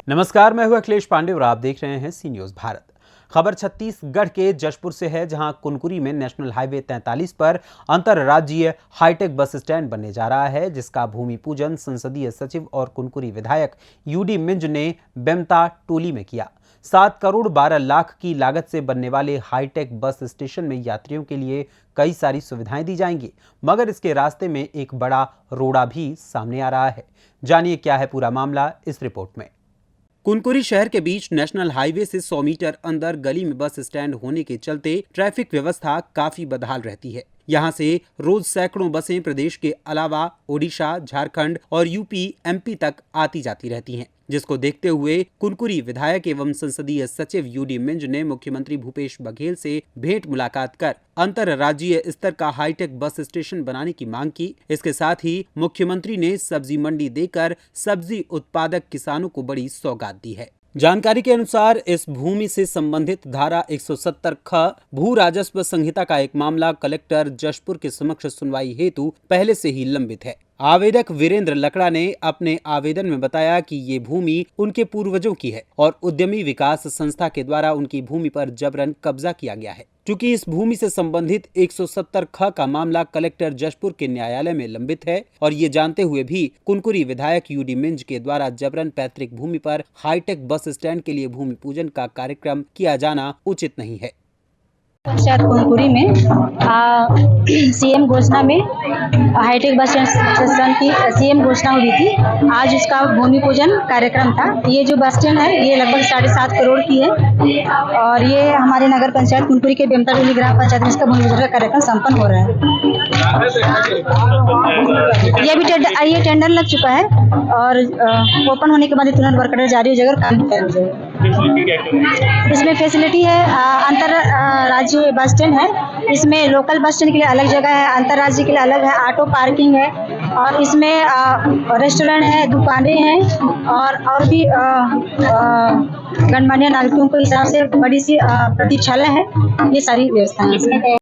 नमस्कार, मैं हूं अखिलेश पांडे और आप देख रहे हैं सी न्यूज भारत। खबर छत्तीसगढ़ के जशपुर से है, जहां कुनकुरी में नेशनल हाईवे 43 पर अंतरराज्यीय हाईटेक बस स्टैंड बनने जा रहा है, जिसका भूमि पूजन संसदीय सचिव और कुनकुरी विधायक यूडी मिंज ने बेमता टोली में किया। 7 करोड़ 12 लाख की लागत से बनने वाले हाईटेक बस स्टेशन में यात्रियों के लिए कई सारी सुविधाएं दी जाएंगी, मगर इसके रास्ते में एक बड़ा रोड़ा भी सामने आ रहा है। जानिए क्या है पूरा मामला इस रिपोर्ट में। कुनकुरी शहर के बीच नेशनल हाईवे से 100 मीटर अंदर गली में बस स्टैंड होने के चलते ट्रैफिक व्यवस्था काफी बदहाल रहती है। यहाँ से रोज सैकड़ों बसें प्रदेश के अलावा ओडिशा, झारखंड और यूपी, एमपी तक आती जाती रहती हैं, जिसको देखते हुए कुनकुरी विधायक एवं संसदीय सचिव यूडी मिंज ने मुख्यमंत्री भूपेश बघेल से भेंट मुलाकात कर अंतरराज्यीय स्तर का हाईटेक बस स्टेशन बनाने की मांग की। इसके साथ ही मुख्यमंत्री ने सब्जी मंडी देकर सब्जी उत्पादक किसानों को बड़ी सौगात दी है। जानकारी के अनुसार इस भूमि से संबंधित धारा 170 ख भू राजस्व संहिता का एक मामला कलेक्टर जशपुर के समक्ष सुनवाई हेतु पहले से ही लंबित है। आवेदक वीरेंद्र लकड़ा ने अपने आवेदन में बताया कि ये भूमि उनके पूर्वजों की है और उद्यमी विकास संस्था के द्वारा उनकी भूमि पर जबरन कब्जा किया गया है। चूंकि इस भूमि से संबंधित 170 ख का मामला कलेक्टर जशपुर के न्यायालय में लंबित है और ये जानते हुए भी कुनकुरी विधायक यूडी मिंज के द्वारा जबरन पैतृक भूमि पर हाईटेक बस स्टैंड के लिए भूमि पूजन का कार्यक्रम किया जाना उचित नहीं है। पंचायत कुनकुरी में सीएम घोषणा में हाईटेक बस स्टैंड की सीएम घोषणा हुई थी। आज उसका भूमि पूजन कार्यक्रम था। ये जो बस स्टैंड है ये लगभग 7.5 करोड़ की है और ये हमारे नगर पंचायत कुनकुरी के बेमता टोली ग्राम पंचायत में इसका भूमि पूजन का कार्यक्रम संपन्न हो रहा है। ये टेंडर लग चुका है और ओपन होने के बाद तुरंत वर्क ऑर्डर जारी हो जाएगा और काम कर जाएगा। इसमें फैसिलिटी है, अंतर राज्य बस स्टैंड है, इसमें लोकल बस स्टैंड के लिए अलग जगह है, अंतर्राज्यीय के लिए अलग है, ऑटो पार्किंग है और इसमें रेस्टोरेंट है, दुकानें हैं और भी गणमान्य नागरिकों के हिसाब से बड़ी सी प्रतीक्षालय है। ये सारी व्यवस्थाएं हैं।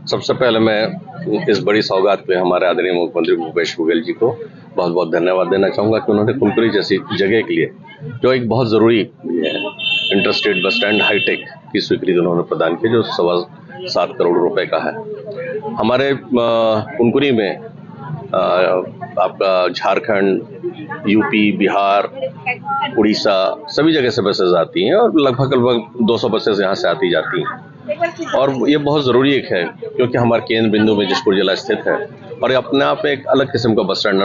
सबसे पहले मैं इस बड़ी सौगात पे हमारे आदरणीय मुख्यमंत्री भूपेश बघेल जी को बहुत बहुत धन्यवाद देना चाहूँगा कि उन्होंने कुनकुरी जैसी जगह के लिए, जो एक बहुत ज़रूरी इंटरस्टेट बस स्टैंड हाईटेक की स्वीकृति उन्होंने प्रदान की, जो 7.25 करोड़ रुपए का है। हमारे कुनकुरी में आपका झारखंड, यूपी, बिहार, उड़ीसा सभी जगह से बसेज आती हैं और लगभग 200 बसेज यहाँ से आती जाती हैं और ये बहुत ज़रूरी एक है क्योंकि हमारे केंद्र बिंदु में जशपुर जिला स्थित है और अपने आप में एक अलग किस्म का बस स्टैंड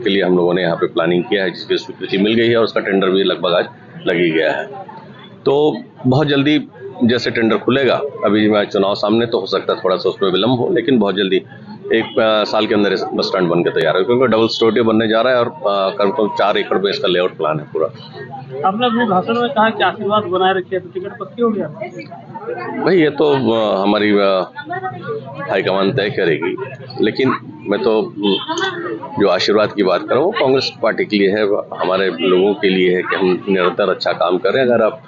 के लिए हम लोगों ने यहाँ पे प्लानिंग किया है, जिसकी स्वीकृति मिल गई है और उसका टेंडर भी लगभग आज लग ही गया है। तो बहुत जल्दी जैसे टेंडर खुलेगा, अभी मैं चुनाव सामने तो हो सकता है थोड़ा सा उसमें विलम्ब हो, लेकिन बहुत जल्दी 1 साल के अंदर बस स्टैंड बन के तैयार है क्योंकि डबल स्टोरी बनने जा रहा है और करीब 4 एकड़ में इसका लेआउट प्लान है पूरा। आपने अपने भाषण में कहा कि आशीर्वाद बनाए रखिए, तो टिकट पक्की हो गया भाई? ये तो हमारी हाईकमान तय करेगी, लेकिन मैं तो जो आशीर्वाद की बात कर रहा हूँ कांग्रेस पार्टी के लिए है, हमारे लोगों के लिए है कि हम निरंतर अच्छा काम करें। अगर आप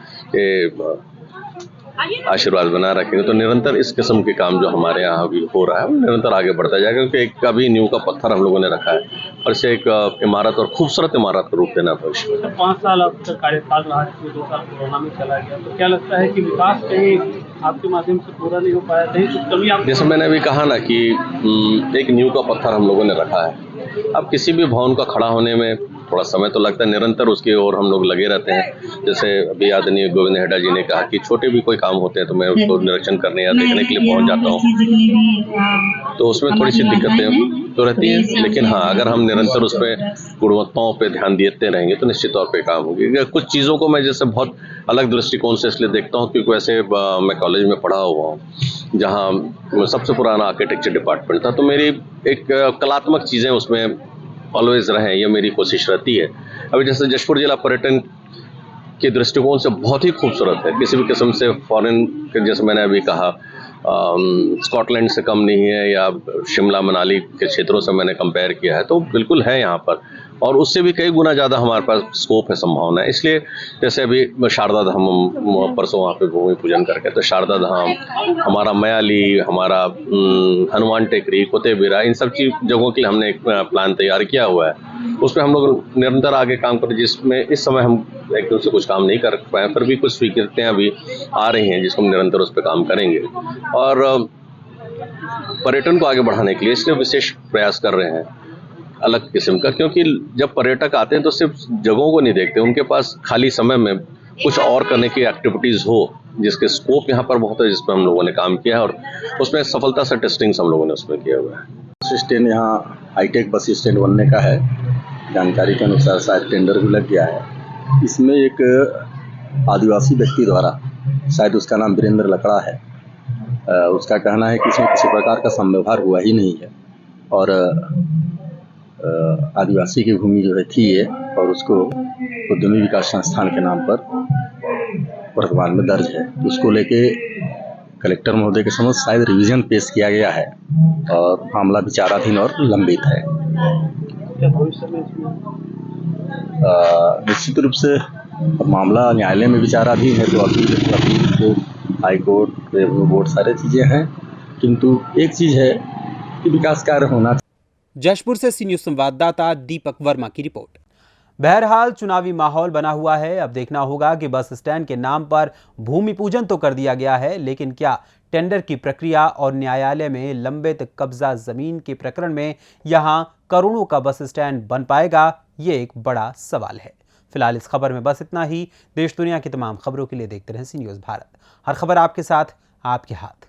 आशीर्वाद बना रखेंगे तो निरंतर इस किस्म के काम जो हमारे यहाँ भी हो रहा है वो निरंतर आगे बढ़ता जाएगा, क्योंकि एक अभी नींव का पत्थर हम लोगों ने रखा है और इसे एक इमारत और खूबसूरत इमारत का रूप देना भविष्य में। 5 साल आपका कार्यकाल रहा, 2 साल कोरोना में चला गया, तो क्या लगता है कि विकास कहीं आपके माध्यम से पूरा नहीं हो पाया, कहीं कुछ कमी आप? जैसे मैंने अभी कहा ना कि एक नींव का पत्थर हम लोगों ने रखा है। अब किसी भी भवन का खड़ा होने में थोड़ा समय तो लगता है, निरंतर उसकी ओर हम लोग लगे रहते हैं। जैसे अभी आदरणीय गोविंद हेडा जी ने कहा कि छोटे भी कोई काम होते हैं तो मैं उसको निरीक्षण करने या देखने के लिए पहुंच जाता हूं, तो उसमें थोड़ी सी दिक्कतें तो रहती हैं, लेकिन हाँ, अगर हम निरंतर उस पर गुणवत्ताओं पे ध्यान देते रहेंगे तो निश्चित तौर पे काम होगी। कुछ चीज़ों को मैं जैसे बहुत अलग दृष्टिकोण से इसलिए देखता हूँ क्योंकि वैसे मैं कॉलेज में पढ़ा हुआ हूँ जहाँ सबसे पुराना आर्किटेक्चर डिपार्टमेंट था, तो मेरी एक कलात्मक चीज़ें उसमें ऑलवेज रहें, ये मेरी कोशिश रहती है। अभी जैसे जशपुर जिला पर्यटन के दृष्टिकोण से बहुत ही खूबसूरत है, किसी भी किस्म से फॉरेन के, जैसे मैंने अभी कहा स्कॉटलैंड से कम नहीं है या शिमला मनाली के क्षेत्रों से मैंने कंपेयर किया है, तो बिल्कुल है यहाँ पर और उससे भी कई गुना ज़्यादा हमारे पास स्कोप है, संभावना है। इसलिए जैसे अभी शारदा धाम हम परसों वहाँ पे भूमि पूजन करके, तो शारदा धाम, हमारा मयाली, हमारा हनुमान टेकरी, कोतेबिरा, इन सब जगहों के लिए हमने एक प्लान तैयार किया हुआ है उस पर हम लोग निरंतर आगे काम करें, जिसमें इस समय हम एकदम से कुछ काम नहीं कर पाए, फिर भी कुछ स्वीकृतियाँ भी आ रही हैं जिसको हम निरंतर उस पर काम करेंगे। और पर्यटन को आगे बढ़ाने के लिए इसलिए विशेष प्रयास कर रहे हैं अलग किस्म का, क्योंकि जब पर्यटक आते हैं तो सिर्फ जगहों को नहीं देखते, उनके पास खाली समय में कुछ और करने की एक्टिविटीज़ हो, जिसके स्कोप यहाँ पर बहुत है, जिस पर हम लोगों ने काम किया है और उसमें सफलता से टेस्टिंग्स हम लोगों ने उसमें किया हुआ है। बस स्टैंड यहाँ हाईटेक बस स्टैंड बनने का है, जानकारी के अनुसार शायद टेंडर भी लग गया है। इसमें एक आदिवासी व्यक्ति द्वारा, शायद उसका नाम वीरेंद्र लकड़ा है, उसका कहना है कि इसमें किसी प्रकार का समव्यवहार हुआ ही नहीं है और आदिवासी की भूमि जो है थी ये, और उसको उद्यमी विकास संस्थान के नाम पर वर्तमान में दर्ज है। उसको लेके कलेक्टर महोदय के समक्ष शायद रिवीजन पेश किया गया है और मामला विचाराधीन और लंबित है। क्या भविष्य में इसमें निश्चित रूप से मामला न्यायालय में विचाराधीन है, तो appeal high court, revenue board, सारी चीज़ें हैं, किंतु एक चीज़ है कि विकास कार्य होना। जशपुर से सी न्यूज़ संवाददाता दीपक वर्मा की रिपोर्ट। बहरहाल चुनावी माहौल बना हुआ है। अब देखना होगा कि बस स्टैंड के नाम पर भूमि पूजन तो कर दिया गया है, लेकिन क्या टेंडर की प्रक्रिया और न्यायालय में लंबित कब्जा जमीन के प्रकरण में यहां करोड़ों का बस स्टैंड बन पाएगा, ये एक बड़ा सवाल है। फिलहाल इस खबर में बस इतना ही। देश दुनिया की तमाम खबरों के लिए देखते रहें सी न्यूज़ भारत। हर खबर आपके साथ, आपके हाथ।